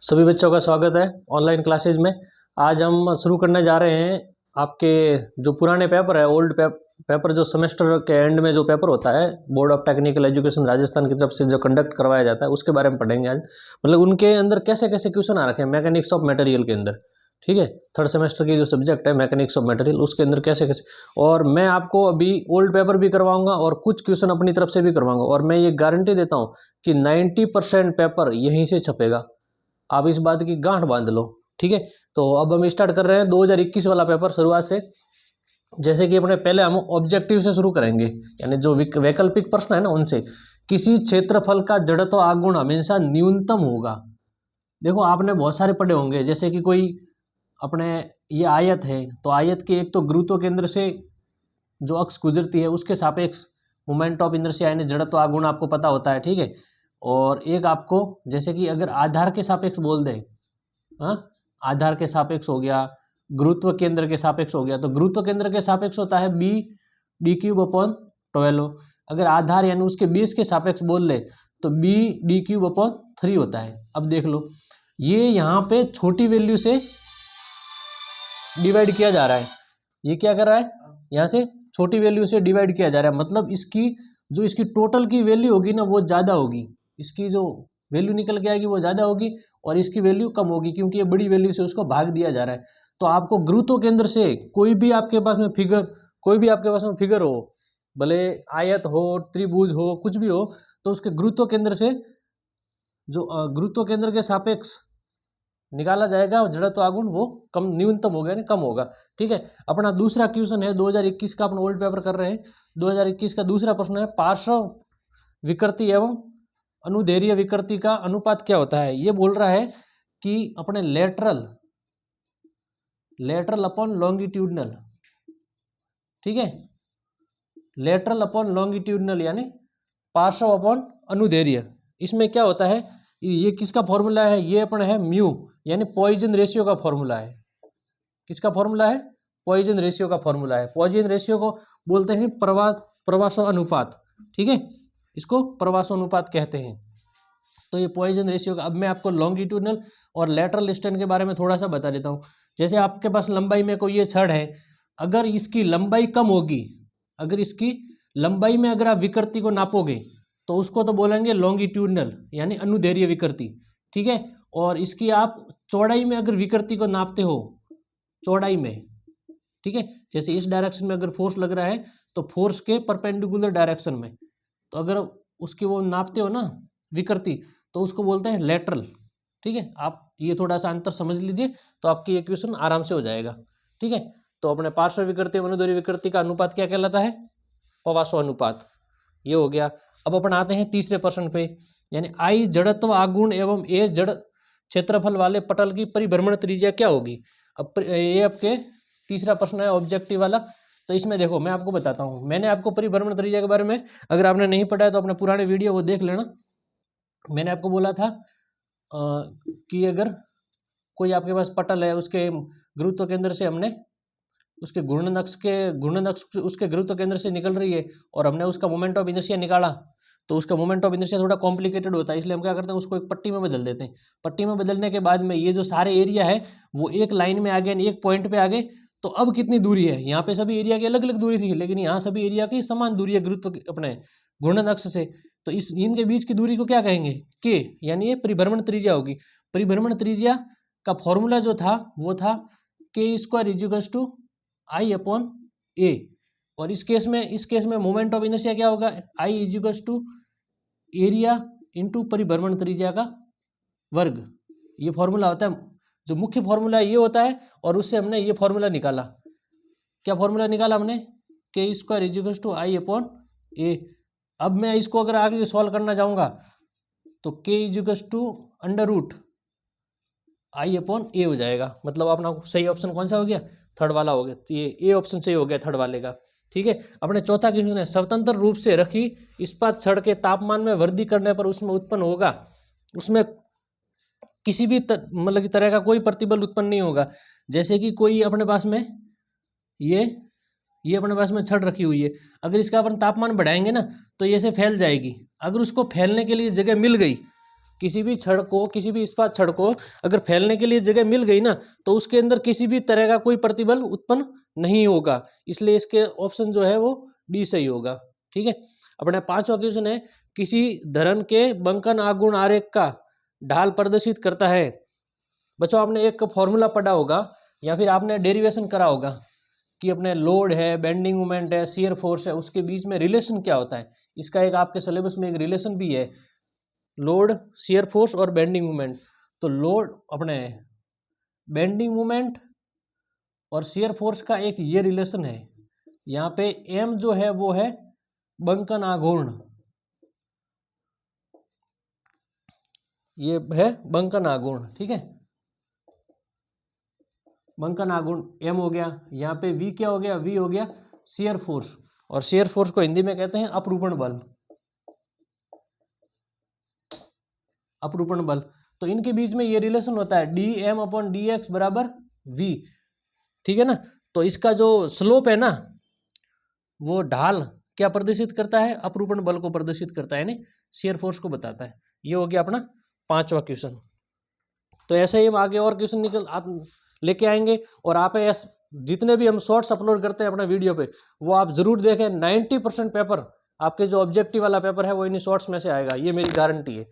सभी बच्चों का स्वागत है ऑनलाइन क्लासेज में। आज हम शुरू करने जा रहे हैं आपके जो पुराने पेपर है, ओल्ड पेपर जो सेमेस्टर के एंड में जो पेपर होता है board of technical education Rajasthan की तरफ से जो कंडक्ट करवाया जाता है उसके बारे में पढ़ेंगे आज। मतलब उनके अंदर कैसे कैसे क्वेश्चन आ रखे हैं मैकेनिक्स ऑफ मटेरियल के अंदर, ठीक है। थर्ड सेमेस्टर की जो सब्जेक्ट है मैकेनिक्स ऑफ मटेरियल, उसके अंदर कैसे कैसे, और मैं आपको अभी ओल्ड पेपर भी करवाऊंगा और कुछ क्वेश्चन अपनी तरफ से भी करवाऊंगा। और मैं ये गारंटी देता हूँ कि 90% पेपर यहीं से छपेगा, आप इस बात की गांठ बांध लो, ठीक है। तो अब हम स्टार्ट कर रहे हैं 2021 वाला पेपर शुरुआत से। जैसे कि अपने पहले हम ऑब्जेक्टिव से शुरू करेंगे, यानी जो वैकल्पिक प्रश्न है ना उनसे। किसी क्षेत्रफल का जड़त्व आगुण हमेशा न्यूनतम होगा। देखो आपने बहुत सारे पढ़े होंगे, जैसे कि कोई अपने ये आयत है तो आयत के एक तो गुरुत्व केंद्र से जो अक्ष गुजरती है उसके सापेक्ष मोमेंट ऑफ इनर्शिया यानी जड़त्व आगुण आपको पता होता है, ठीक है। और एक आपको जैसे कि अगर आधार के सापेक्ष बोल दें, हाँ, आधार के सापेक्ष हो गया, गुरुत्व केंद्र के सापेक्ष हो गया, तो गुरुत्व केंद्र के सापेक्ष होता है बी डी क्यूब अपॉन 12। अगर आधार यानी उसके बेस के सापेक्ष बोल ले तो बी डी क्यूब अपॉन 3 होता है। अब देख लो ये यहाँ पे छोटी वैल्यू से डिवाइड किया जा रहा है, ये क्या कर रहा है यहाँ से छोटी वैल्यू से डिवाइड किया जा रहा है, मतलब इसकी जो इसकी टोटल की वैल्यू होगी ना वो ज़्यादा होगी, इसकी जो वैल्यू निकल के आएगी वो ज़्यादा होगी और इसकी वैल्यू कम होगी क्योंकि ये बड़ी वैल्यू से उसको भाग दिया जा रहा है। तो आपको गुरुत्व केंद्र से कोई भी आपके पास में फिगर, कोई भी आपके पास में फिगर हो, भले आयत हो, त्रिभुज हो, कुछ भी हो, तो उसके गुरुत्व केंद्र से जो गुरुत्व केंद्र के सापेक्ष निकाला जाएगा और जड़त्व आगुण वो कम न्यूनतम होगा यानी कम होगा, ठीक है। अपना दूसरा क्वेश्चन है 2021 का, अपन ओल्ड पेपर कर रहे हैं। 2021 का दूसरा प्रश्न है पार्श्व विकृति एवं अनुदैर्ध्य विकृति का अनुपात क्या होता है। ये बोल रहा है कि अपने लेटरल अपॉन लॉन्गिट्यूडनल, ठीक है, लेटरल अपॉन लॉन्गिट्यूडनल यानी पार्श्व अपॉन अनुदैर्ध्य। इसमें क्या होता है, ये किसका फॉर्मूला है, ये अपन है म्यू यानी पॉइजन रेशियो का फॉर्मूला है। किसका फॉर्मूला है, पॉइजन रेशियो का फॉर्मूला है। पॉइजन रेशियो को बोलते हैं प्रवासो अनुपात, ठीक है, इसको प्रवासो अनुपात कहते हैं। तो ये पॉइजन रेशियो का, अब मैं आपको लॉन्गिट्यूडनल और लेटरल स्टैंड के बारे में थोड़ा सा बता देता हूँ। जैसे आपके पास लंबाई में कोई ये छड़ है, अगर इसकी लंबाई कम होगी, अगर इसकी लंबाई में अगर आप विकृति को नापोगे तो उसको तो बोलेंगे लॉन्गिट्यूडनल यानी अनुदैर्ध्य विकृति, ठीक है। और इसकी आप चौड़ाई में अगर विकृति को नापते हो, चौड़ाई में, ठीक है, जैसे इस डायरेक्शन में अगर फोर्स लग रहा है तो फोर्स के परपेंडिकुलर डायरेक्शन में, तो अगर उसकी वो नापते हो ना विकृति तो उसको बोलते हैं लेटरल, ठीक है। आप ये थोड़ा सा अंतर समझ लीजिए तो आपकी ये क्वेश्चन आराम से हो जाएगा, ठीक है। तो अपने पार्श्व विकृति अनुदैर्ध्य विकृति का अनुपात क्या कहलाता है, प्रवासो अनुपात, ये हो गया। अब अपन आते हैं तीसरे प्रश्न पे, यानी आई जड़त्व आगुण एवं ए जड़ क्षेत्रफल वाले पटल की परिभ्रमण त्रिज्या क्या होगी। अब ये आपके तीसरा प्रश्न है ऑब्जेक्टिव वाला। तो इसमें देखो मैं आपको बताता हूँ, मैंने आपको परिभ्रमण त्रिज्या के बारे में अगर आपने नहीं पढ़ा है तो अपने पुराने वीडियो वो देख लेना। मैंने आपको बोला था कि अगर कोई आपके पास पटल है, उसके गुरुत्व केंद्र से हमने उसके घूर्णन अक्ष उसके गुरुत्व केंद्र से निकल रही है और हमने उसका मोमेंट ऑफ इनर्शिया निकाला, तो उसका मोमेंट ऑफ इनर्शिया थोड़ा कॉम्प्लिकेटेड होता है, इसलिए हम क्या करते हैं उसको एक पट्टी में बदल देते हैं। पट्टी में बदलने के बाद में ये जो सारे एरिया है वो एक लाइन में आ गए, एक पॉइंट पे आ गए। तो अब कितनी दूरी है, यहाँ पे सभी एरिया की अलग अलग दूरी थी लेकिन यहाँ सभी एरिया की समान दूरी है गुरुत्व अपने घूर्णन अक्ष से। तो इस इनके बीच की दूरी को क्या कहेंगे, के, यानी ये परिभ्रमण त्रिज्या होगी। परिभ्रमण त्रिज्या का फॉर्मूला जो था वो था K square equals to I upon A. और इस केस में मोमेंट ऑफ इनर्शिया क्या होगा, I equals to area into परिभ्रमण त्रिज्या का वर्ग। ये फॉर्मूला होता है, जो मुख्य फॉर्मूला ये होता है और उससे हमने ये फॉर्मूला निकाला। क्या फॉर्मूला निकाला हमने, K square equals to I upon A. अब मैं इसको अगर आगे सॉल्व करना चाहूँगा तो K equals to under root I upon A हो जाएगा। मतलब अपना सही ऑप्शन कौन सा हो गया, थर्ड वाला हो गया। तो ये ए ऑप्शन सही हो गया थर्ड वाले का, ठीक है। अपने चौथा क्वेश्चन है स्वतंत्र रूप से रखी इस्पात छड़ के तापमान में वृद्धि करने पर उसमें उत्पन्न होगा, उसमें किसी भी मतलब की तरह का कोई प्रतिबल उत्पन्न नहीं होगा। जैसे कि कोई अपने पास में ये अपने पास में छड़ रखी हुई है, अगर इसका अपन तापमान बढ़ाएंगे ना तो ये से फैल जाएगी। अगर उसको फैलने के लिए जगह मिल गई किसी भी छड़ को, किसी भी इस्पात छड़ को अगर फैलने के लिए जगह मिल गई ना तो उसके अंदर किसी भी तरह का कोई प्रतिबल उत्पन्न नहीं होगा। इसलिए इसके ऑप्शन जो है वो डी सही होगा। ठीक है, अपने पांचवा क्वेश्चन है, किसी धरन के बंकन आघूर्ण आरेख का ढाल प्रदर्शित करता है। बच्चों आपने एक फॉर्मूला पढ़ा होगा या फिर आपने डेरिवेशन करा होगा कि अपने लोड है, बेंडिंग मोमेंट है, शियर फोर्स है, उसके बीच में रिलेशन क्या होता है। इसका एक आपके सिलेबस में एक रिलेशन भी है, लोड, शियर फोर्स और बेंडिंग मोमेंट। तो लोड अपने बेंडिंग मोमेंट और शियर फोर्स का एक ये रिलेशन है। यहाँ पे एम जो है वो है बंकन आघूर्ण, ये है बंकन आघूर्ण। ठीक है, बंकन आघूर्ण एम हो गया। यहाँ पे वी क्या हो गया, वी हो गया शियर फोर्स, और शियर फोर्स को हिंदी में कहते हैं अपरूपण बल। अपरूपण बल, तो इनके बीच में ये रिलेशन होता है D M upon D X बराबर वी। ठीक है ना, तो इसका जो स्लोप है ना वो ढाल क्या प्रदर्शित करता है, अपरूपण बल को प्रदर्शित करता है, यानी शियर फोर्स को बताता है। ये हो गया अपना पांचवा क्वेश्चन। तो ऐसे ही हम आगे और क्वेश्चन निकल आप लेके आएंगे, और आप जितने भी हम शॉर्ट्स अपलोड करते हैं अपना वीडियो पे वो आप जरूर देखें। 90% पेपर आपके जो ऑब्जेक्टिव वाला पेपर है वो इन शॉर्ट्स में से आएगा, ये मेरी गारंटी है।